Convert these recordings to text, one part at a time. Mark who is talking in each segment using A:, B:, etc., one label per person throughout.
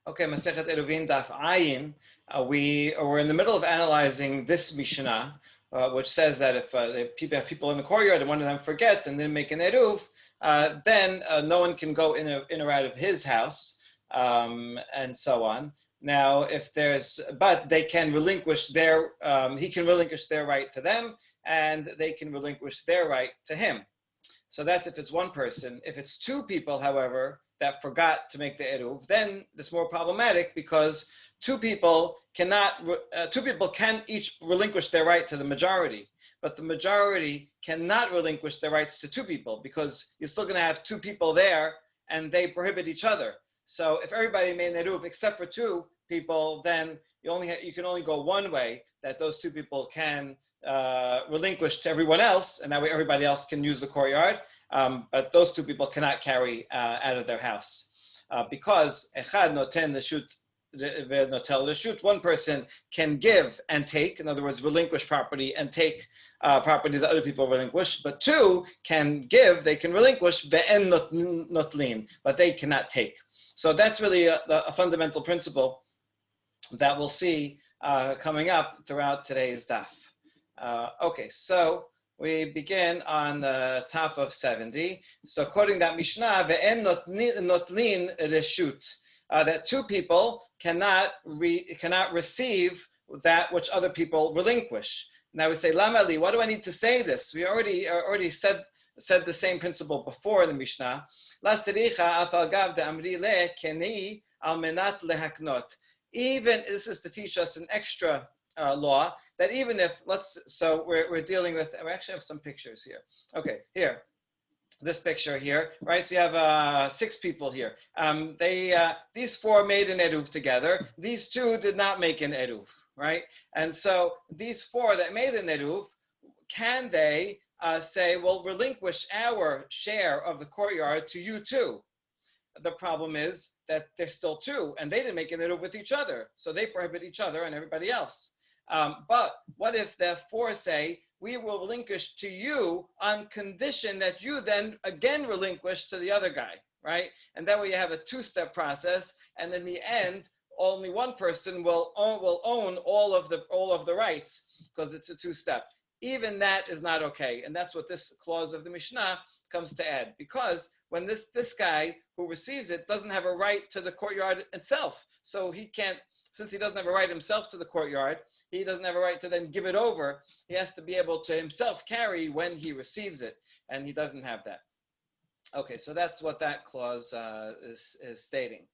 A: Okay, Masechet Eruvin Daf Ayin. We're in the middle of analyzing this Mishnah, which says that if people have people in the courtyard and one of them forgets and then make an Eruv, then no one can go in or out of his house, and so on. Now, but they can relinquish he can relinquish their right to them, and they can relinquish their right to him. So that's if it's one person. If it's two people, however, that forgot to make the eruv, then it's more problematic because two people can each relinquish their right to the majority, but the majority cannot relinquish their rights to two people because you're still going to have two people there and they prohibit each other. So if everybody made an eruv except for two people, then you can only go one way, that those two people can relinquish to everyone else, and that way everybody else can use the courtyard. But those two people cannot carry out of their house because echad noten l'shut, one person can give and take, in other words, relinquish property and take property that other people relinquish, but two can give, they can relinquish, ve'en notlin, but they cannot take. So that's really a fundamental principle that we'll see coming up throughout today's daf. Okay, so we begin on the top of 70. So quoting that Mishnah, ve'en notlin reshut, that two people cannot receive that which other people relinquish. Now we say, Lama li, why do I need to say this? We already said the same principle before in the Mishnah. La sericha afal gav de'amri le keni al menat lehaknot. Even, this is to teach us an extra law, that even if, we're dealing with, we actually have some pictures here. Okay, here, this picture here, right? So you have 6 people here. These 4 made an eruv together. These 2 did not make an eruv, right? And so these 4 that made an eruv, can they say, well, relinquish our share of the courtyard to you too? The problem is that there's still 2, and they didn't make an eruv with each other, so they prohibit each other and everybody else. But what if the 4 say, we will relinquish to you on condition that you then again relinquish to the other guy, right? And that way you have a 2-step process, and in the end, only one person will own all of the rights because it's a 2-step. Even that is not okay, and that's what this clause of the Mishnah comes to add, because when this guy who receives it doesn't have a right to the courtyard itself, so he can't, since he doesn't have a right himself to the courtyard, he doesn't have a right to then give it over. He has to be able to himself carry when he receives it, and he doesn't have that. Okay, so that's what that clause is stating.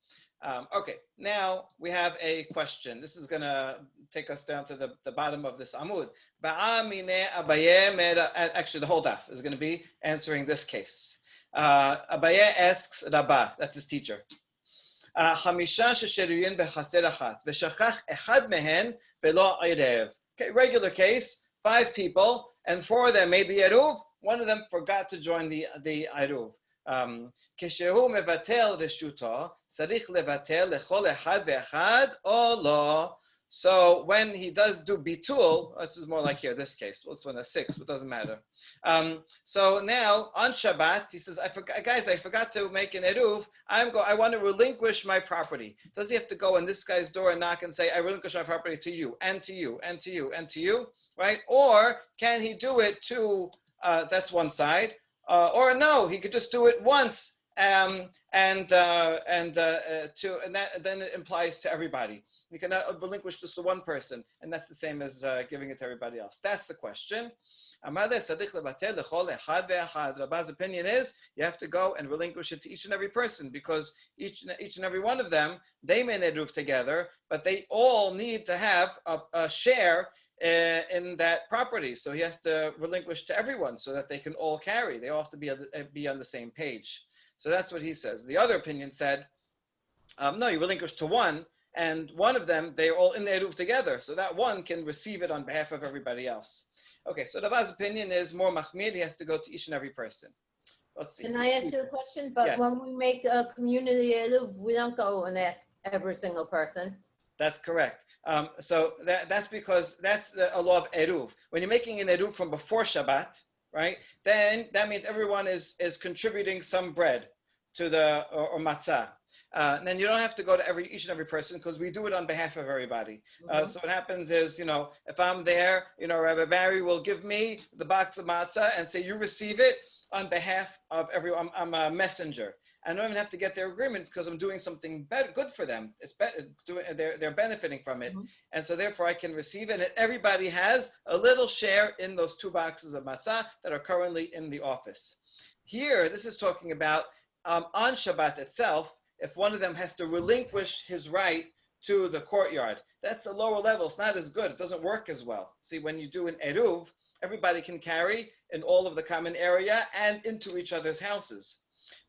A: Okay, now we have a question. This is going to take us down to the bottom of this amud. Actually, the whole daf is going to be answering this case. Abaye asks Rabbah, that's his teacher. Okay, regular case, 5 people, and 4 of them made the eruv. One of them forgot to join the eruv. כשהוא מבטל רשותו, צריך לבטל לכל אחד ואחד או לא. So when he does do bitul, this is more like here, this case. Well, it's one of 6, but it doesn't matter. So now on Shabbat, he says, I forgot to make an eruv. I want to relinquish my property. Does he have to go in this guy's door and knock and say, I relinquish my property to you, and to you, and to you, and to you, right? Or can he do it to, that's one side, or no, he could just do it once, and then it implies to everybody. You cannot relinquish just to one person, and that's the same as giving it to everybody else. That's the question. Rabba's opinion is you have to go and relinquish it to each and every person, because each and every one of them, they made an eruv together, but they all need to have a share in that property. So he has to relinquish to everyone so that they can all carry. They all have to be on the same page. So that's what he says. The other opinion said, no, you relinquish to one, and one of them, they're all in the eruv together, so that one can receive it on behalf of everybody else. Okay, so Rabba's opinion is more mahmir, he has to go to each and every person. Let's see.
B: Can I ask you a question? But
A: yes.
B: When we make a community eruv, we don't go and ask every single person.
A: That's correct. So that's because that's a law of eruv. When you're making an eruv from before Shabbat, right, then that means everyone is contributing some bread to or matzah. And then you don't have to go to each and every person because we do it on behalf of everybody. So what happens is, if I'm there, Rabbi Barry will give me the box of matzah and say, you receive it on behalf of everyone. I'm a messenger. I don't even have to get their agreement because I'm doing something good for them. It's they're benefiting from it. And so therefore I can receive it. And everybody has a little share in those 2 boxes of matzah that are currently in the office. Here, this is talking about on Shabbat itself, if one of them has to relinquish his right to the courtyard. That's a lower level. It's not as good. It doesn't work as well. See, when you do an eruv, everybody can carry in all of the common area and into each other's houses.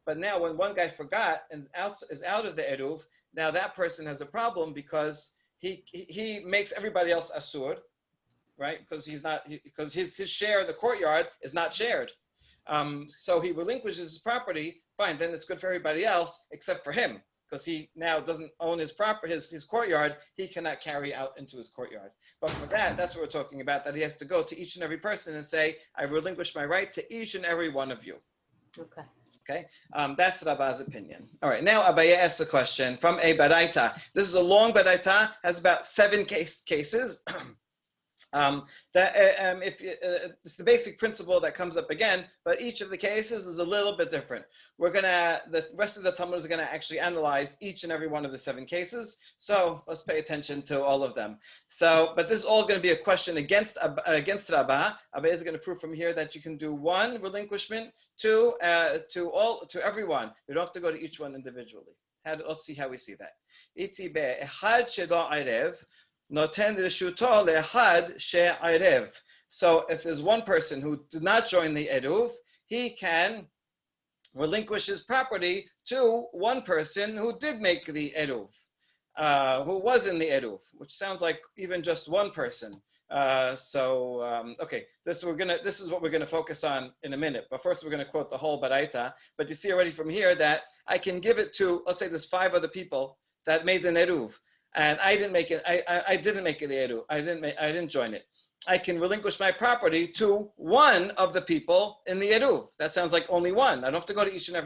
A: But now when one guy forgot and is out of the eruv, now that person has a problem because he makes everybody else asur, right? Because because his share of the courtyard is not shared. So he relinquishes his property. Fine, then it's good for everybody else except for him, because he now doesn't own his courtyard. He cannot carry out into his courtyard. But for that's what we're talking about, that he has to go to each and every person and say, I relinquish my right to each and every one of you. Okay, that's Rabba's opinion. All right, now Abaye asks a question from a baraita. This is a long baraita, has about 7 cases. It's the basic principle that comes up again, but each of the cases is a little bit different. The rest of the Talmud is gonna actually analyze each and every one of the 7 cases. So let's pay attention to all of them. But this is all gonna be a question against Rabbah. Abba is gonna prove from here that you can do 1 relinquishment to everyone. You don't have to go to each one individually. Let's see how we see that. Iti be'ehad shelo arev. Noten reshuto le'ehad she'arev. So if there's one person who did not join the eruv, he can relinquish his property to one person who did make the eruv, who was in the eruv, which sounds like even just one person. Okay, this is what we're gonna focus on in a minute. But first, we're gonna quote the whole baraita. But you see already from here that I can give it to, let's say, there's 5 other people that made an eruv. And I didn't make it. I didn't make it the eruv. I didn't join it. I can relinquish my property to one of the people in the eruv. That sounds like only one. I don't have to go to each and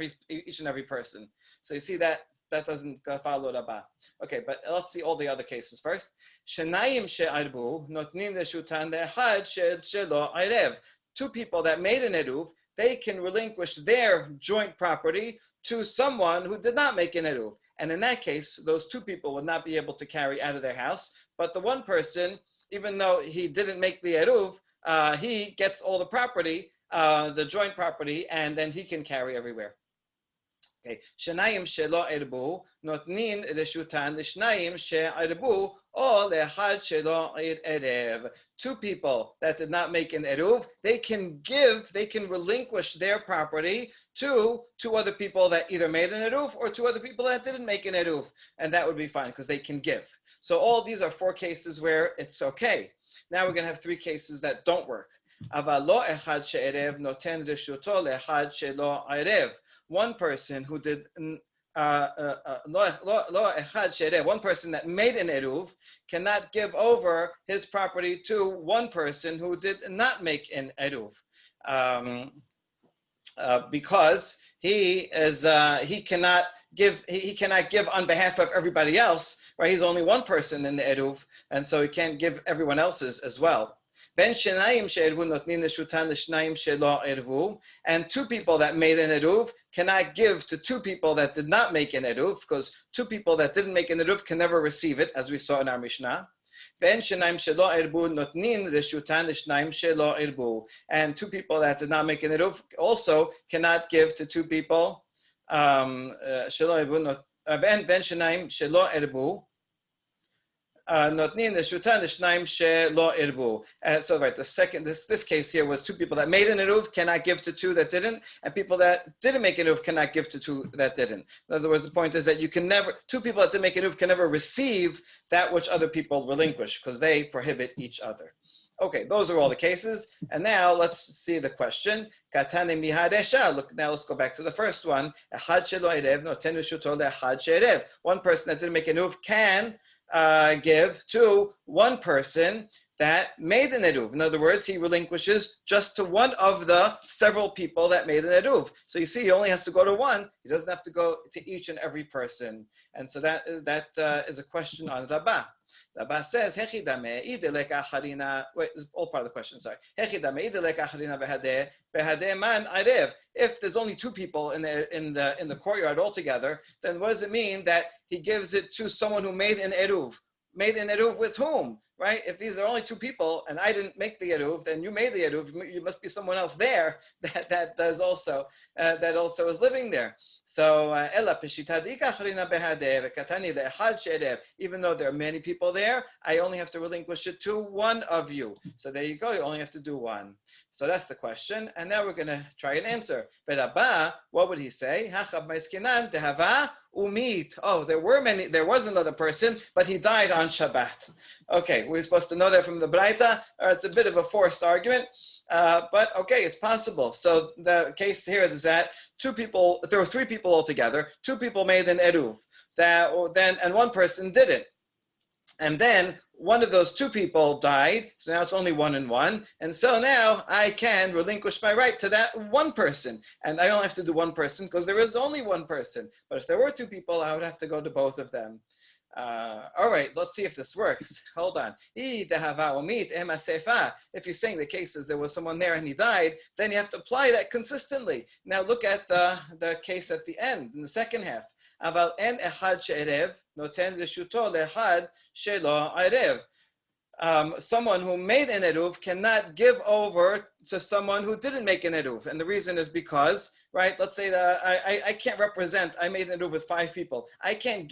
A: every person. So you see that doesn't follow Rabbah. Okay, but let's see all the other cases first. Shenayim she'arbu notnin reshutan le'ehad shelo arev. 2 people that made an eruv, they can relinquish their joint property to someone who did not make an eruv. And in that case, those 2 people would not be able to carry out of their house. But the one person, even though he didn't make the eruv, he gets all the property, the joint property, and then he can carry everywhere. Okay. Shenayim shelo erbu notnin reshutan lishnayim she'erbu o le'ehad shelo erev. 2 people that did not make an eruv, they can relinquish their property to 2 other people that either made an eruv or 2 other people that didn't make an eruv, and that would be fine because they can give. So all these are 4 cases where it's okay. Now we're going to have 3 cases that don't work. Aval lo echad she'erev noten reshuto le'ehad shelo erev. One person who did one person that made an eruv cannot give over his property to one person who did not make an eruv, because he cannot give on behalf of everybody else. Right? He's only one person in the eruv, and so he can't give everyone else's as well. Ben shenayim she'ervu notnin reshutan l'shnayim shelo ervu, and 2 people that made an eruv cannot give to 2 people that did not make an eruv, because 2 people that didn't make an eruv can never receive it, as we saw in our Mishnah. Ben shenayim shelo ervu notnin reshutan l'shnayim shelo ervu, and 2 people that did not make an eruv also cannot give to 2 people. Shelo ervu ben shenayim shelo ervu. Notnin reshutan l'shnayim shelo erbu. So right, the second this case here was 2 people that made an eruv cannot give to 2 that didn't, and people that didn't make an eruv cannot give to 2 that didn't. In other words, the point is that you can never 2 people that didn't make an eruv can never receive that which other people relinquish because they prohibit each other. Okay, those are all the cases, and now let's see the question. Katane mihadesha. Look, now let's go back to the first one. Echad shelo erev noten reshuto le'echad she'erev. One person that didn't make an eruv can give to one person that made an eruv. In other words, he relinquishes just to one of the several people that made an eruv. So you see, he only has to go to one. He doesn't have to go to each and every person. And so that is a question on Rabbah. Rabbah says, wait, this is all part of the question, sorry. If there's only two people in the courtyard altogether, then what does it mean that he gives it to someone who made an eruv? Made an eruv with whom? Right? If these are only two people and I didn't make the eruv, then you made the eruv. You must be someone else there that does also that also is living there. So even though there are many people there, I only have to relinquish it to one of you. So there you go. You only have to do one. So that's the question. And now we're going to try and answer. But Abba, what would he say? Oh, there was another person, but he died on Shabbat. Okay, we're supposed to know that from the Braita, or it's a bit of a forced argument, but okay, it's possible. So the case here is that there were three people altogether, two people made an eruv, and one person didn't. And then one of those two people died, so now it's only 1 and 1. And so now I can relinquish my right to that one person. And I only have to do one person because there is only one person. But if there were two people, I would have to go to both of them. All right, let's see if this works. Hold on. If you're saying the case is there was someone there and he died, then you have to apply that consistently. Now look at the case at the end, in the second half. אבל אין אחד שערב נותן רשותו לאחד שלא ערב. Someone who made an eruv cannot give over to someone who didn't make an eruv. And the reason is because, right, let's say that I can't represent, I made an eruv with 5 people. I can't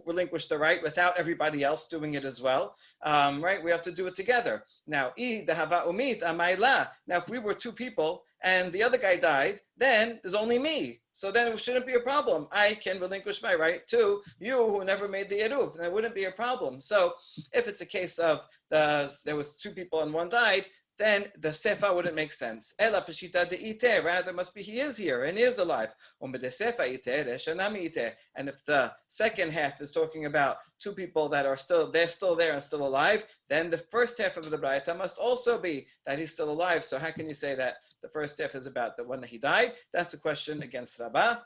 A: relinquish the right without everybody else doing it as well, right? We have to do it together. Now, if we were 2 people and the other guy died, then there's only me. So then it shouldn't be a problem. I can relinquish my right to you who never made the eruv. That wouldn't be a problem. So if it's a case of there was 2 people and one died, then the sefa wouldn't make sense. Ela peshita de'ite, rather must be he is here and he is alive. And if the second half is talking about 2 people that are still there and still alive, then the first half of the Braita must also be that he's still alive. So how can you say that the first half is about the one that he died? That's a question against Rabbah.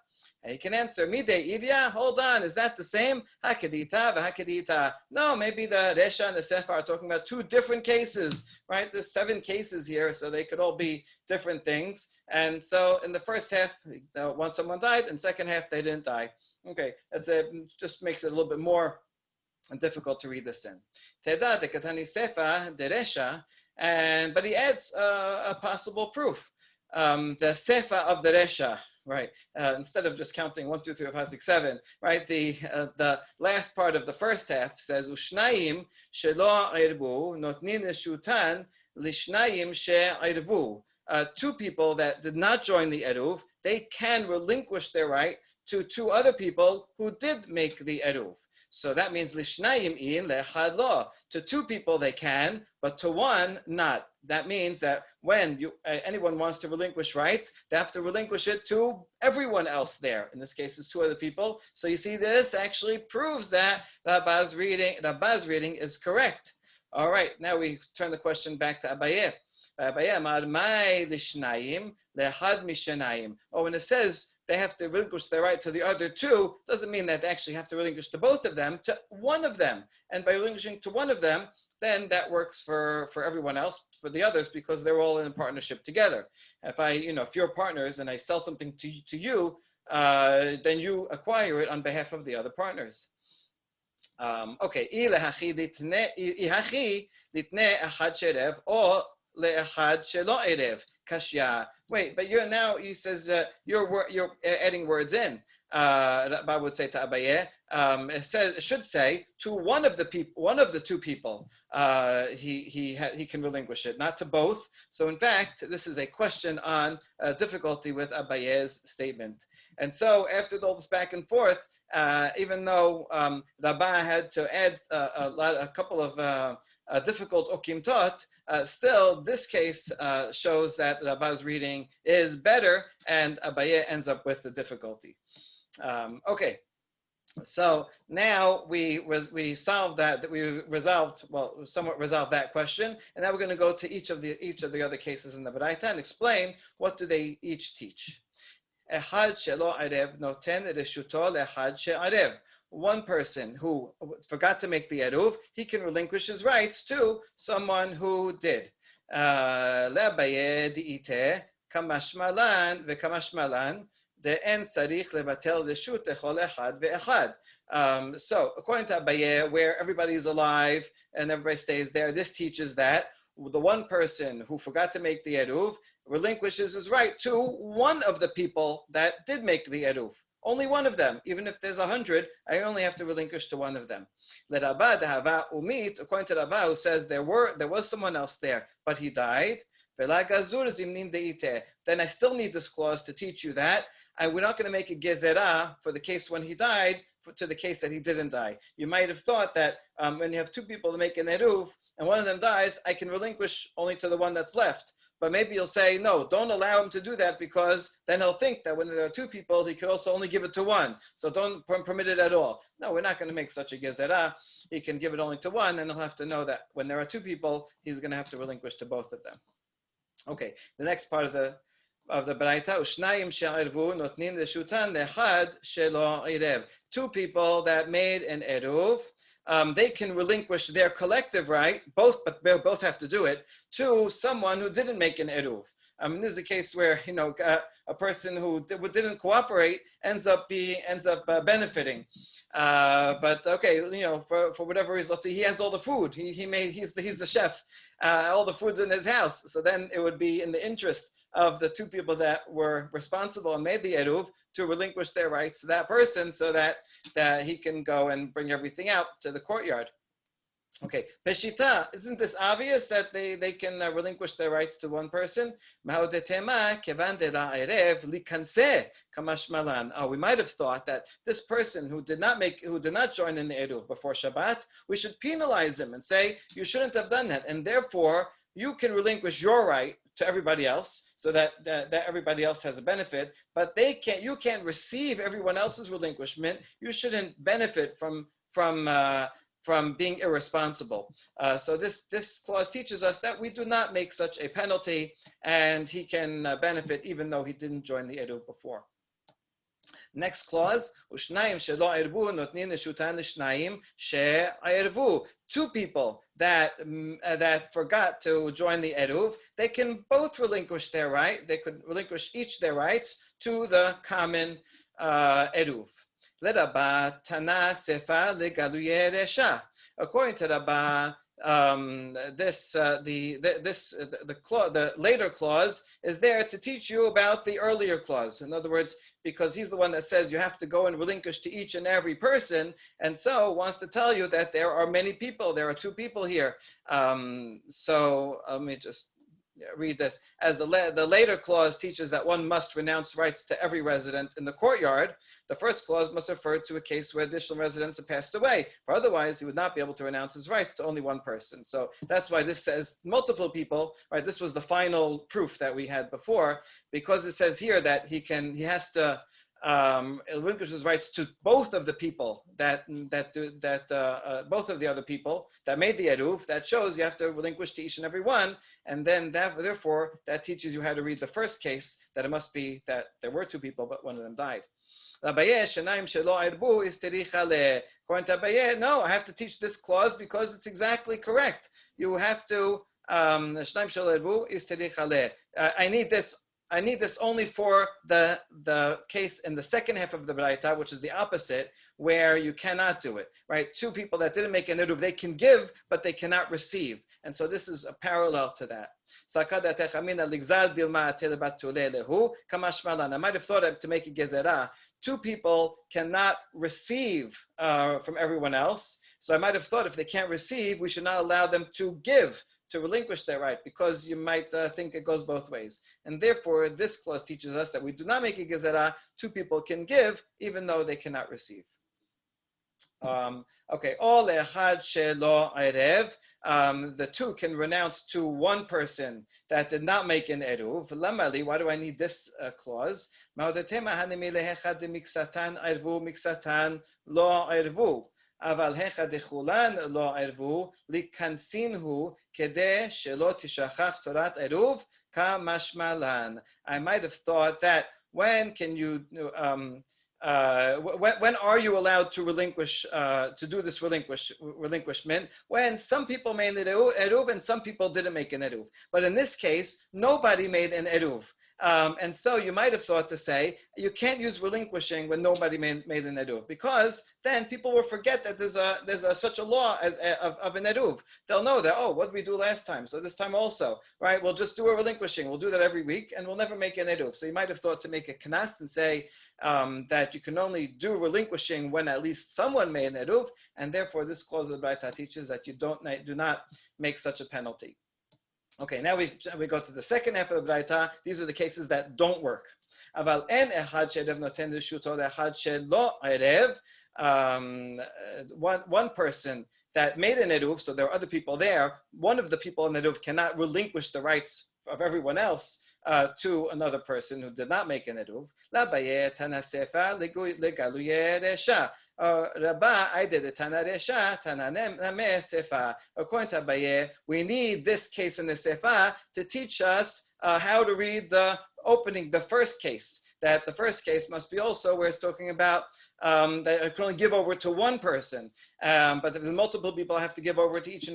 A: And he can answer, Mide Idia, hold on, is that the same? Hakadita, v'hakadita. No, maybe the Resha and the Sefer are talking about 2 different cases, right? There's 7 cases here, so they could all be different things. And so in the first half, once someone died, and second half, they didn't die. Okay, just makes it a little bit more difficult to read this in. Teda de katani Sefer de Resha, but he adds a possible proof. The Sefer of the Resha, right? Instead of just counting 1, 2, 3, 4, 5, 6, 7, right? The last part of the first half says Ushnaim shelo irbu notnin reshutan lishnaim she'irbu. 2 people that did not join the eruv, they can relinquish their right to 2 other people who did make the eruv. So that means lishnayim in lechad lo. To 2 people they can, but to 1 not. That means that when anyone wants to relinquish rights, they have to relinquish it to everyone else there. In this case, it's 2 other people. So you see, this actually proves that Rabbah's reading is correct. All right, now we turn the question back to Abaye. Abaye amar mai lishnayim lechad mishanayim. Oh, when it says they have to relinquish their right to the other 2, doesn't mean that they actually have to relinquish to both of them, to one of them. And by relinquishing to one of them, then that works for everyone else, for the others, because they're all in partnership together. If you're partners and I sell something to you, then you acquire it on behalf of the other partners. Okay. Wait, but he says you're adding words in. Rabbi would say to Abaye, it should say to one of the 2 people, he can relinquish it, not to both. So in fact, this is a question on difficulty with Abaye's statement. And so after all this back and forth, even though Rabbi had to add a couple of difficult okimtot, still this case shows that Rabba's reading is better, and Abaye ends up with the difficulty. Okay, So now we solved that we resolved, well, somewhat resolved that question, and now we're going to go to each of the other cases in the Baraita and explain what do they each teach. Echad shelo arev noten reshuto leechad she'arev. One person who forgot to make the eruv, he can relinquish his rights to someone who did. Le'abaye di'ite kamashmalan ve'kamashmalan de'en tzarich levatel reshut lechol echad ve'echad. So according to Abaye, where everybody is alive and everybody stays there, this teaches that the one person who forgot to make the eruv relinquishes his right to one of the people that did make the eruv. Only one of them. Even if there's 100, I only have to relinquish to one of them. According to Rabba, who says there was someone else there, but he died. Then I still need this clause to teach you that. And we're not going to make a gezerah for the case when he died to the case that he didn't die. You might have thought that when you have two people to make an eruv and one of them dies, I can relinquish only to the one that's left. But maybe you'll say, no, don't allow him to do that because then he'll think that when there are two people, he could also only give it to one. So don't permit it at all. No, we're not going to make such a gezerah. He can give it only to one, and he'll have to know that when there are two people, he's going to have to relinquish to both of them. Okay, the next part of the Baraita, Ushnayim she'arvu notnin reshutan lechad shelo irev. Two people that made an eruv, they can relinquish their collective right, but they both have to do it, to someone who didn't make an eruv. This is a case where a person who didn't cooperate ends up benefiting. But okay, for whatever reason, let's say he has all the food. He's the chef. All the food's in his house. So then it would be in the interest of the two people that were responsible and made the eruv to relinquish their rights to that person, so that he can go and bring everything out to the courtyard. Okay, Peshita, isn't this obvious that they can relinquish their rights to one person? We might have thought that this person who did not join in the eruv before Shabbat, we should penalize him and say you shouldn't have done that, and therefore you can relinquish your right to everybody else, so that everybody else has a benefit. But you can't receive everyone else's relinquishment. You shouldn't benefit from being irresponsible. So this clause teaches us that we do not make such a penalty, and he can benefit even though he didn't join the eruv before. Next clause, Ushnayim shelo ervu notnin reshutan l'shnayim she'ervu. Two people that forgot to join the eruv, they can both relinquish their right. They could relinquish each their rights to the common eruv. L'Rabba Tana Sefa legaluye resha. According to Rabba, the later clause is there to teach you about the earlier clause. In other words, because he's the one that says you have to go and relinquish to each and every person, and so wants to tell you that there are many people. There are two people here. So let me just read this. As the later clause teaches that one must renounce rights to every resident in the courtyard, the first clause must refer to a case where additional residents have passed away. For otherwise, he would not be able to renounce his rights to only one person. So that's why this says multiple people, right? This was the final proof that we had before, because it says here that he has to relinquish his rights to both of the people both of the other people that made the eruv. That shows you have to relinquish to each and every one, and then therefore that teaches you how to read the first case, that it must be that there were two people but one of them died. According to Abaye, no, I have to teach this clause because it's exactly correct. You have to I need this only for the case in the second half of the Baraita, which is the opposite, where you cannot do it, right? Two people that didn't make an eruv, they can give, but they cannot receive. And so this is a parallel to that. I might have thought to make a gezerah. Two people cannot receive from everyone else. So I might have thought if they can't receive, we should not allow them to give, to relinquish their right, because you might think it goes both ways. And therefore, this clause teaches us that we do not make a gezerah. Two people can give, even though they cannot receive. Okay, all echad shelo erev. The two can renounce to one person that did not make an eruv. Lamali, why do I need this clause? Ma'odetema hanimi lehechad miksatan ervu miksatan lo ervu. אבל היכא דכולן לא ערבו, לקנסינהו כדי שלא תשכח תורת עירוב כמשמע לן. I might have thought that when can you when are you allowed to relinquish, to do this relinquishment? When some people made an eruv and some people didn't make an eruv. But in this case, nobody made an eruv. And so you might have thought to say, you can't use relinquishing when nobody made an eruv, because then people will forget that there's such a law of an eruv. They'll know that, oh, what did we do last time? So this time also, right? We'll just do a relinquishing. We'll do that every week, and we'll never make an eruv. So you might have thought to make a knas and say that you can only do relinquishing when at least someone made an eruv, and therefore this clause of the Braita teaches that you do not make such a penalty. Okay, now we go to the second half of the Braita. These are the cases that don't work. Aval en echad she'erev noten reshuto le'echad she'lo erev. One person that made an eruv, so there are other people there. One of the people in the eruv cannot relinquish the rights of everyone else to another person who did not make an eruv. La baye tana sefa legaluye resha. Rabba, I did a Tana Resha, Tana Name Sefa. According to Abaye, we need this case in the Sefa to teach us how to read the opening, the first case. That the first case must be also where it's talking about that it can only give over to one person, but the multiple people have to give over to each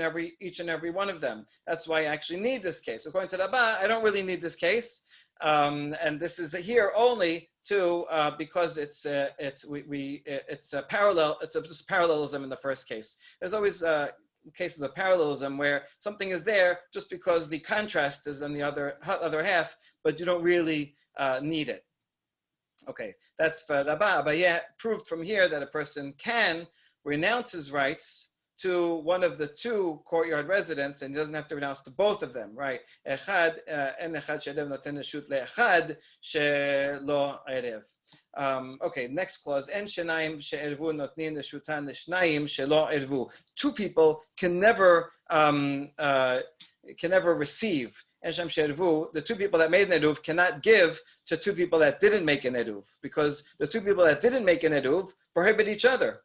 A: and every one of them. That's why I actually need this case. According to Rabba, I don't really need this case, and this is here only to because it's a parallel. It's just parallelism in the first case. There's always cases of parallelism where something is there just because the contrast is on the other half, but you don't really need it. Okay, that's for Rabba, but yeah, proved from here that a person can renounce his rights to one of the two courtyard residents, and he doesn't have to renounce to both of them, right? Echad en echad she'erev noten reshut le'echad she'lo erev. Okay, next clause. En shenayim she'ervu notnin reshutan leshnayim she'lo ervu. Two people can never receive. The two people that made an eruv cannot give to two people that didn't make an eruv, because the two people that didn't make an eruv prohibit each other.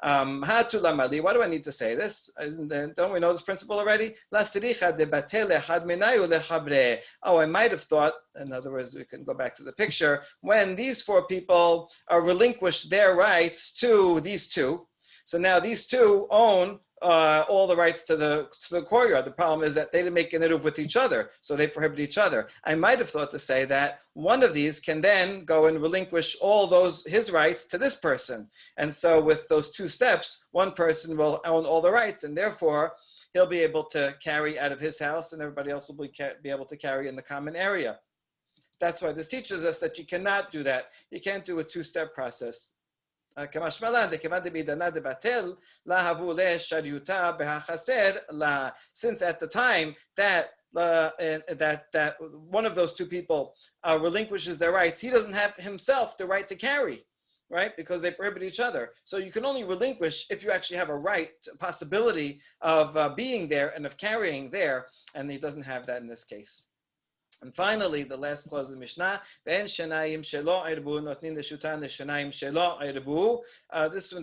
A: Why do I need to say this? Don't we know this principle already? Oh, I might have thought, in other words, we can go back to the picture, when these four people relinquish their rights to these two, so now these two own all the rights to the courtyard. The problem is that they didn't make an eruv with each other, so they prohibit each other. I might have thought to say that one of these can then go and relinquish all his rights to this person, and so with those two steps, one person will own all the rights, and therefore he'll be able to carry out of his house, and everybody else will be able to carry in the common area. That's why this teaches us that you cannot do that. You can't do a two-step process. Since at the time that one of those two people relinquishes their rights, he doesn't have himself the right to carry, right? Because they prohibit each other. So you can only relinquish if you actually have a right, a possibility of being there and of carrying there, and he doesn't have that in this case. And finally, the last clause of the Mishnah, this one's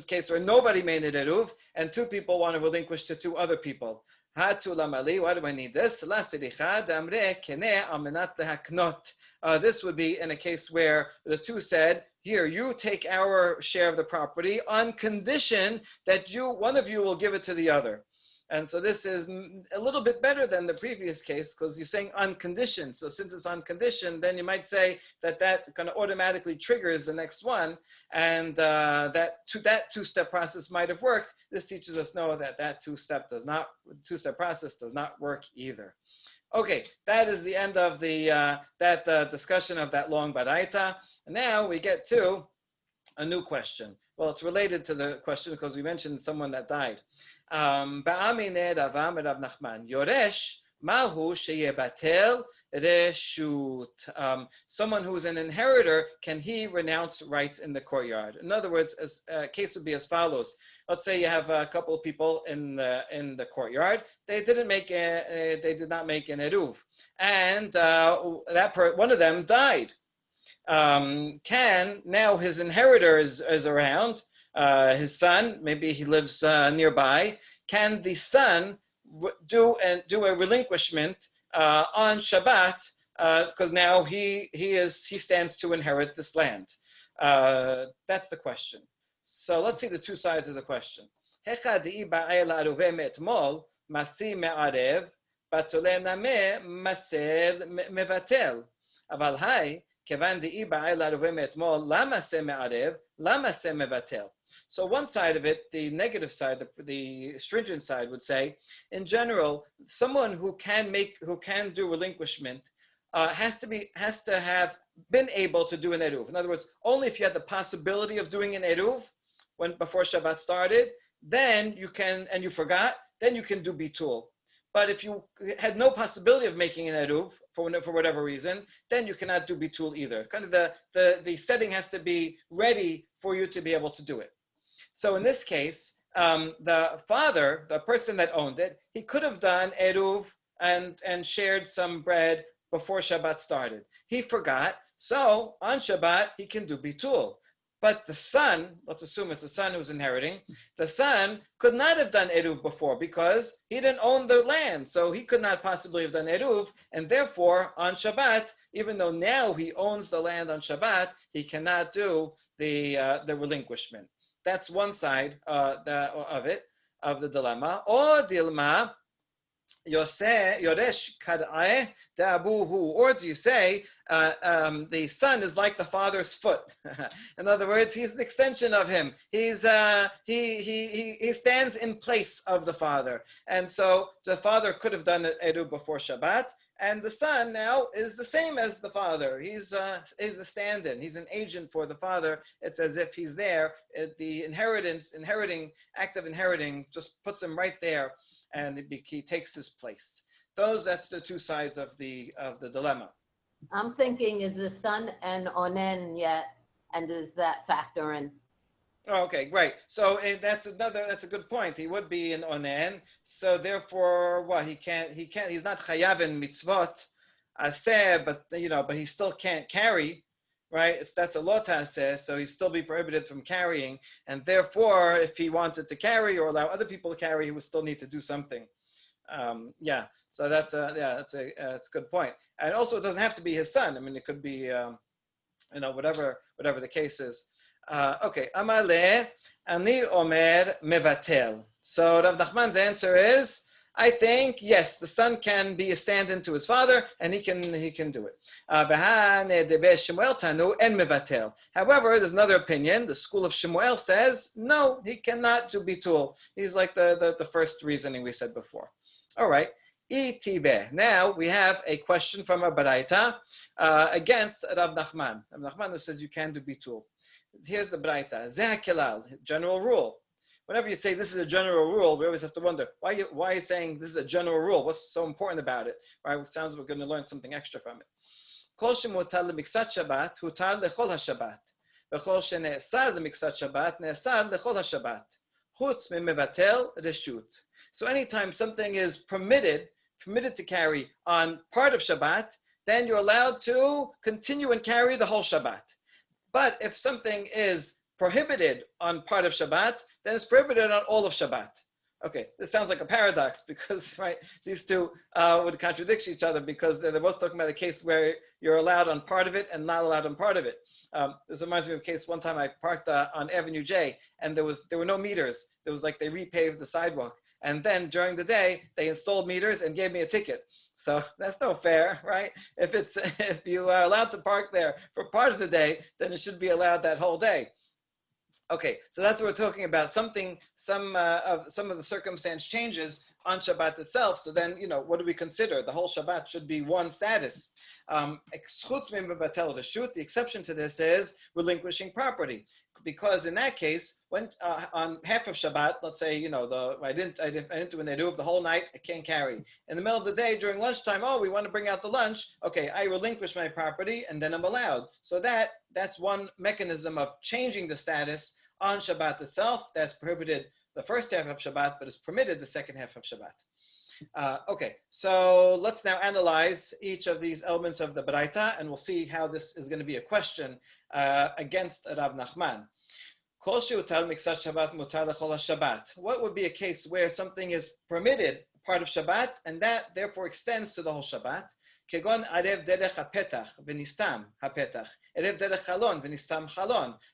A: a case where nobody made an eruv, and two people want to relinquish to two other people. Why do I need this? This would be in a case where the two said, here, you take our share of the property on condition that one of you will give it to the other. And so this is a little bit better than the previous case, because you're saying on condition. So since it's on condition, then you might say that kind of automatically triggers the next one, and that two-step process might have worked. This teaches us that two-step process does not work either. Okay, that is the end of that discussion of that long baraita. And now we get to a new question. Well, it's related to the question because we mentioned someone that died. Yoresh Mahu sheyebatel reshut. Someone who's an inheritor, can he renounce rights in the courtyard? In other words, a case would be as follows. Let's say you have a couple of people in the courtyard. They did not make an eruv, and one of them died. Can now his inheritor is around, his son, maybe he lives nearby. Can the son do a relinquishment on Shabbat, because now he stands to inherit this land? That's the question. So let's see the two sides of the question. So one side of it, the negative side, the stringent side would say, in general, someone who can do relinquishment has to have been able to do an eruv. In other words, only if you had the possibility of doing an eruv before Shabbat started, then you can, and you forgot, then you can do bitul. But if you had no possibility of making an eruv for whatever reason, then you cannot do bitul either. Kind of the setting has to be ready for you to be able to do it. So in this case, the father, the person that owned it, he could have done eruv and shared some bread before Shabbat started. He forgot, so on Shabbat he can do bitul. But the son, let's assume it's the son who's inheriting, the son could not have done eruv before because he didn't own the land, so he could not possibly have done eruv, and therefore on Shabbat, even though now he owns the land on Shabbat, he cannot do the relinquishment. That's one side of the dilemma. Or dilma yoresh kad'eh da'abuhu, or do you say the son is like the father's foot? In other words, he's an extension of him. He stands in place of the father, and so the father could have done eruv before Shabbat, and the son now is the same as the father. He's a stand-in. He's an agent for the father. It's as if he's there. The act of inheriting just puts him right there, and he takes his place. That's the two sides of the dilemma.
B: I'm thinking, is the son an onen yet? And does that factor in?
A: Oh, okay, great. So that's a good point. He would be an onen. So therefore, what he's not chayav in mitzvot aseh, but he still can't carry, right? That's a lo taseh, so he'd still be prohibited from carrying, and therefore, if he wanted to carry or allow other people to carry, he would still need to do something. So that's a good point. And also, it doesn't have to be his son. I mean, it could be, whatever the case is. Okay, Amale ani omer mevatel. So Rav Nachman's answer is, I think, yes, the son can be a stand-in to his father, and he can do it. However, there's another opinion. The school of Shemuel says, no, he cannot do bitul. He's like the first reasoning we said before. All right. Now we have a question from a Baraita against Rav Nachman. Rav Nachman says you can do bitul. Here's the Baraita. Zeh kilal, general rule. Whenever you say this is a general rule, we always have to wonder, why are you saying this is a general rule? What's so important about it? Right? It sounds like we're going to learn something extra from it. Kol shemutar lemiksat Shabbat, hutar lechol haShabbat. V'chol shene'esar lemiksat Shabbat, ne'esar lechol haShabbat. Chutz memevatel reshut. So anytime something is permitted to carry on part of Shabbat, then you're allowed to continue and carry the whole Shabbat. But if something is prohibited on part of Shabbat, then it's prohibited on all of Shabbat. Okay, this sounds like a paradox because, right, these two would contradict each other because they're both talking about a case where you're allowed on part of it and not allowed on part of it. This reminds me of a case one time I parked on Avenue J, and there were no meters. It was like they repaved the sidewalk. And then during the day, they installed meters and gave me a ticket. So that's no fair, right? If you are allowed to park there for part of the day, then it should be allowed that whole day. Okay, so that's what we're talking about. Some of the circumstance changes on Shabbat itself. So then, what do we consider? The whole Shabbat should be one status. The exception to this is relinquishing property. because in that case, when on half of Shabbat, let's say, I didn't do an eruv the whole night, I can't carry. In the middle of the day during lunchtime, we want to bring out the lunch. Okay, I relinquish my property and then I'm allowed. So that's one mechanism of changing the status on Shabbat itself. That's prohibited the first half of Shabbat, but is permitted the second half of Shabbat. Okay, so let's now analyze each of these elements of the Baraita, and we'll see how this is going to be a question against Rav Nachman. What would be a case where something is permitted, part of Shabbat, and that therefore extends to the whole Shabbat?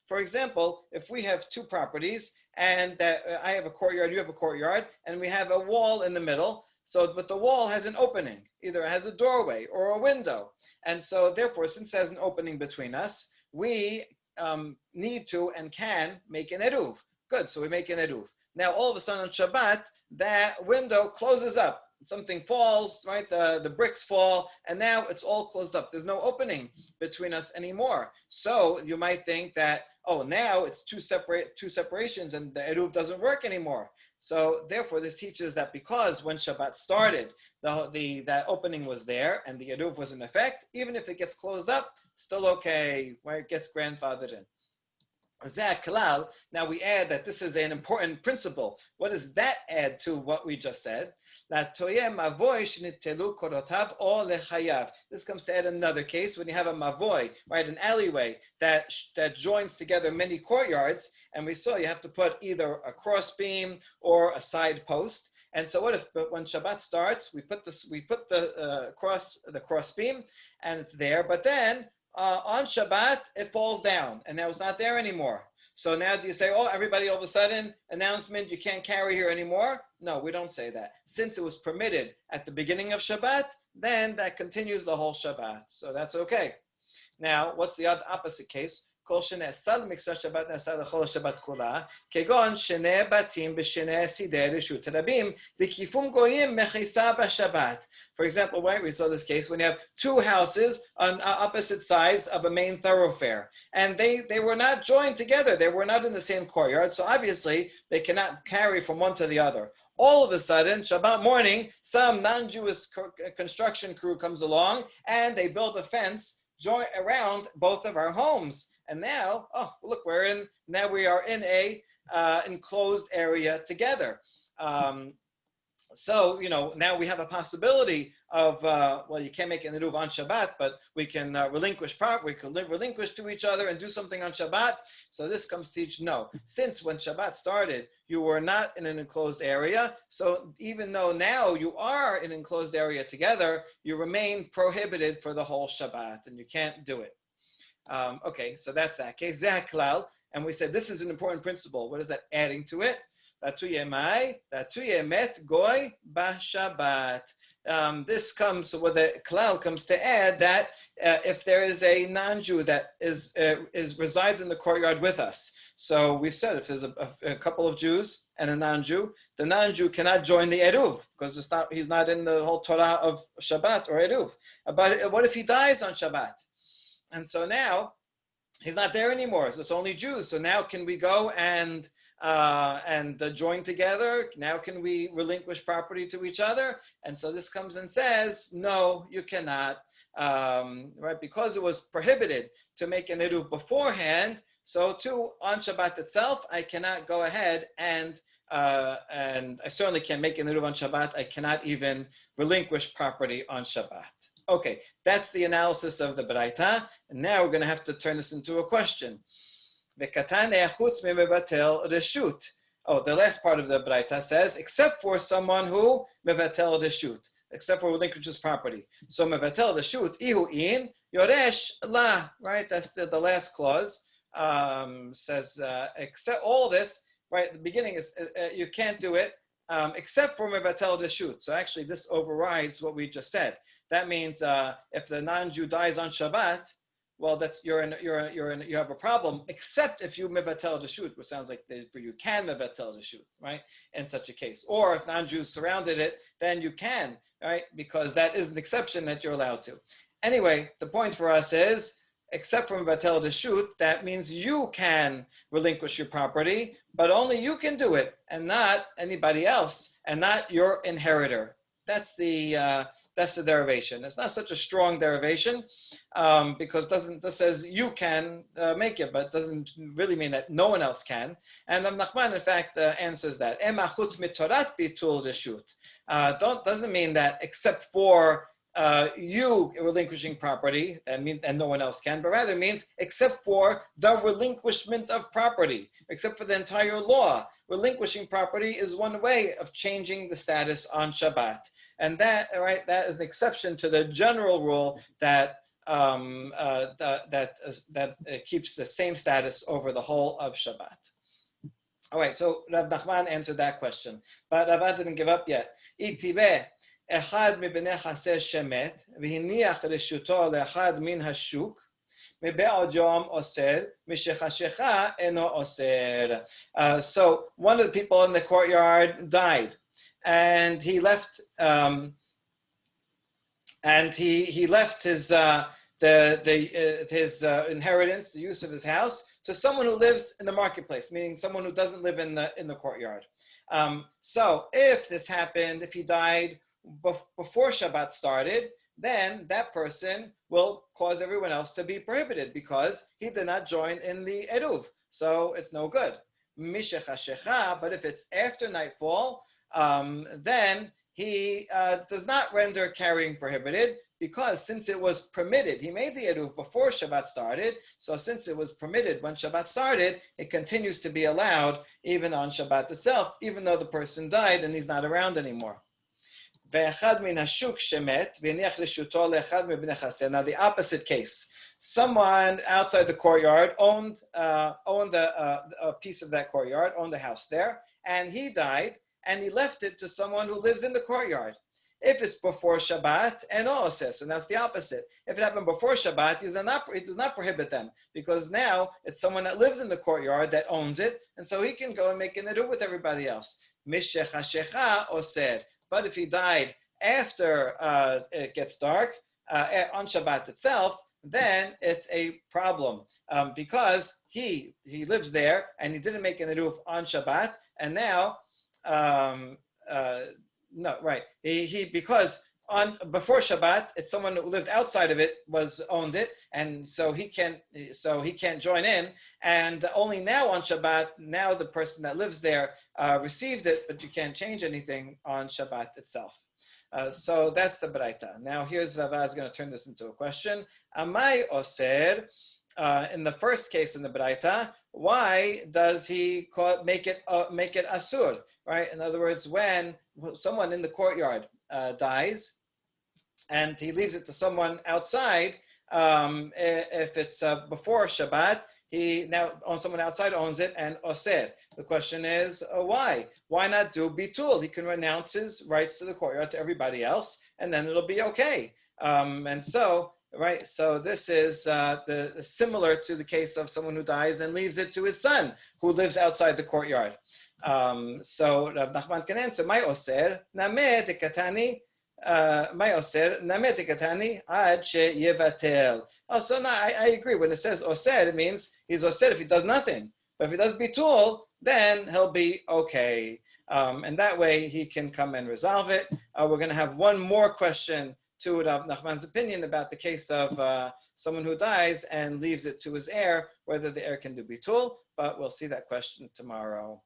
A: For example, if we have two properties, and I have a courtyard, you have a courtyard, and we have a wall in the middle, but the wall has an opening, either it has a doorway or a window. And so therefore, since there's an opening between us, we need to and can make an eruv. Good, so we make an eruv. Now, all of a sudden on Shabbat, that window closes up. Something falls, right? The bricks fall, and now it's all closed up. There's no opening between us anymore. So you might think that, now it's two separations, and the eruv doesn't work anymore. So therefore, this teaches that because when Shabbat started, that opening was there, and the eruv was in effect, even if it gets closed up, it's still okay, where it gets grandfathered in. Now we add that this is an important principle. What does that add to what we just said? This comes to add another case when you have a mavoy, right, an alleyway that joins together many courtyards, and we saw you have to put either a cross beam or a side post. And so when Shabbat starts, we put the cross beam, and it's there, but then on Shabbat, it falls down, and now it's not there anymore. So now do you say, everybody all of a sudden, announcement, you can't carry here anymore? No, we don't say that. Since it was permitted at the beginning of Shabbat, then that continues the whole Shabbat. So that's okay. Now, what's the opposite case? כל שנעשה למקצוע שבת נעשה לכל השבת כולה, כגון שני בתים בשני צידי רשות הרבים, וקיפום גויים מכיסה בשבת. For example, right, we saw this case when you have two houses on opposite sides of a main thoroughfare, and they were not joined together. They were not in the same courtyard, so obviously they cannot carry from one to the other. All of a sudden, Shabbat morning, some non-Jewish construction crew comes along, and they build a fence around both of our homes. And now, look, we are in a enclosed area together. So, now we have a possibility of, you can't make an eruv on Shabbat, but we can relinquish to each other and do something on Shabbat. So this comes to teach, no. Since when Shabbat started, you were not in an enclosed area. So even though now you are in an enclosed area together, you remain prohibited for the whole Shabbat, and you can't do it. Okay, so that's that case. And we said this is an important principle. What is that adding to it? This comes, so what the klal comes to add that if there is a non-Jew that resides in the courtyard with us. So we said if there's a couple of Jews and a non-Jew, the non-Jew cannot join the eruv because he's not in the whole Torah of Shabbat or eruv. But what if he dies on Shabbat? And so now he's not there anymore. So it's only Jews. So now can we go and join together? Now can we relinquish property to each other? And so this comes and says, no, you cannot, right? Because it was prohibited to make an eruv beforehand. So too on Shabbat itself, I cannot go ahead and I certainly can't make an eruv on Shabbat. I cannot even relinquish property on Shabbat. Okay, that's the analysis of the Baraita. And now we're going to have to turn this into a question. The last part of the Baraita says, except for someone who mevatel reshut, except for relinquishes property. So mevatel reshut, ihu in, yoresh la, right? That's the last clause. Says, except all this, right? The beginning is, you can't do it, except for mevatel reshut. So actually this overrides what we just said. That means if the non-Jew dies on Shabbat, well, that's you have a problem. Except if you mevatel reshut, which sounds like you can mevatel reshut, right? In such a case, or if non-Jews surrounded it, then you can, right? Because that is an exception that you're allowed to. Anyway, the point for us is except from Batel Deshut, that means you can relinquish your property, but only you can do it, and not anybody else, and not your inheritor. That's the derivation. It's not such a strong derivation because this says you can make it, but it doesn't really mean that no one else can. And Nachman, in fact, answers that. Ema chutz mitorat bitul deshut. Doesn't mean that except for you relinquishing property, and no one else can, but rather means except for the relinquishment of property, except for the entire law. Relinquishing property is one way of changing the status on Shabbat, and that is an exception to the general rule that keeps the same status over the whole of Shabbat. All right, so Rav Nachman answered that question, but Ravad didn't give up yet. אחד מבני חסר שמת, והניח רשותו לאחד מן השוק, מבעוד יום אוסר, משחשיכה אינו אוסר. So one of the people in the courtyard died, and he left his inheritance, the use of his house, to someone who lives in the marketplace, meaning someone who doesn't live in the courtyard. So if this happened, if he died before Shabbat started, then that person will cause everyone else to be prohibited because he did not join in the Eruv. So it's no good. But if it's after nightfall, then he does not render carrying prohibited, because since it was permitted, he made the Eruv before Shabbat started, so since it was permitted when Shabbat started, it continues to be allowed even on Shabbat itself, even though the person died and he's not around anymore. Now the opposite case. Someone outside the courtyard owned a piece of that courtyard, owned a house there, and he died, and he left it to someone who lives in the courtyard. If it's before Shabbat, and also, so that's the opposite. If it happened before Shabbat, it does not prohibit them, because now it's someone that lives in the courtyard that owns it, and so he can go and make an eruv with everybody else. But if he died after it gets dark, on Shabbat itself, then it's a problem because he lives there and he didn't make an eruv on Shabbat, and now because before Shabbat, it's someone who lived outside of it owned it, and so he can't join in. And only now on Shabbat, now the person that lives there received it, but you can't change anything on Shabbat itself. So that's the Braita. Now here's Rava is going to turn this into a question. Amai oser, in the first case in the Braita, why does he make it asur? Right? In other words, when someone in the courtyard dies, and he leaves it to someone outside, if it's before Shabbat, someone outside owns it and oser. The question is, why? Why not do bitul? He can renounce his rights to the courtyard to everybody else, and then it'll be okay. So this is similar to the case of someone who dies and leaves it to his son, who lives outside the courtyard. So Rav Nachman can answer, my oser, nameh dekatani, my oser, nameh dekatani, ad she yevatel. So no, I agree. When it says oser, it means he's oser if he does nothing. But if he does bitul, then he'll be okay. And that way he can come and resolve it. We're going to have one more question to Rav Nachman's opinion about the case of someone who dies and leaves it to his heir, whether the heir can do bitul, but we'll see that question tomorrow.